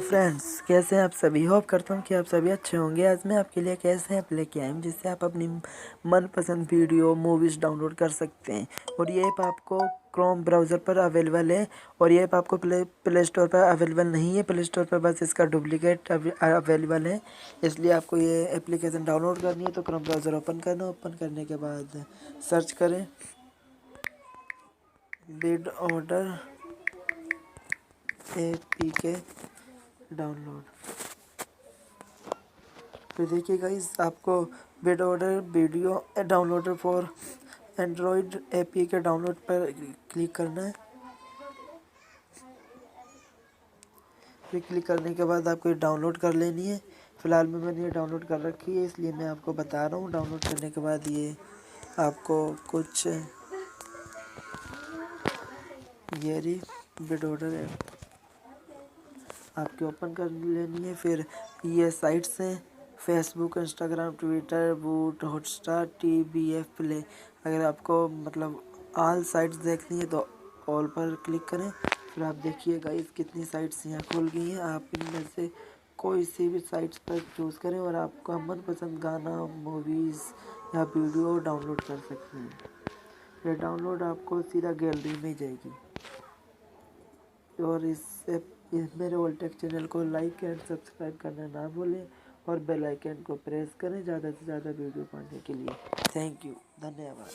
Friends, कैसे हैं आप सभी। होप करता हूँ कि आप सभी अच्छे होंगे। आज मैं आपके लिए कैसे ऐप लेके आया हूँ जिससे आप अपनी मनपसंद वीडियो मूवीज़ डाउनलोड कर सकते हैं। और ये ऐप आपको क्रोम ब्राउज़र पर अवेलेबल है और ये ऐप आपको प्ले स्टोर पर अवेलेबल नहीं है। प्ले स्टोर पर बस इसका डुप्लीकेट अवेलेबल है, इसलिए आपको ये एप्लीकेशन डाउनलोड करनी है। तो क्रोम ब्राउज़र ओपन करना, ओपन करने के बाद सर्च करें videoder APK डाउनलोड। फिर देखिए गाइस, आपको videoder video downloader for Android APK download पर क्लिक करना है। फिर क्लिक करने के बाद आपको ये डाउनलोड कर लेनी है। फ़िलहाल में मैंने ये डाउनलोड कर रखी है, इसलिए मैं आपको बता रहा हूँ। डाउनलोड करने के बाद ये आपको कुछ ये रही videoder ऐप आपके ओपन कर लेनी है। फिर ये साइट्स हैं Facebook, Instagram, Twitter, boot, Hotstar, TBF play. अगर आपको मतलब ऑल साइट्स देखनी है तो ऑल पर क्लिक करें। फिर आप देखिए गाइस कितनी साइट्स यहाँ खुल गई हैं। आप इनमें से कोई सी भी साइट्स पर चूज़ करें और आपका मनपसंद गाना, मूवीज़ या वीडियो डाउनलोड कर सकते हैं। ये डाउनलोड आपको सीधा गैलरी में जाएगी। और इस मेरे वोल्टेक चैनल को लाइक एंड सब्सक्राइब करना ना भूलें और बेल आइकन को प्रेस करें ज़्यादा से ज़्यादा वीडियो पाने के लिए। थैंक यू, धन्यवाद।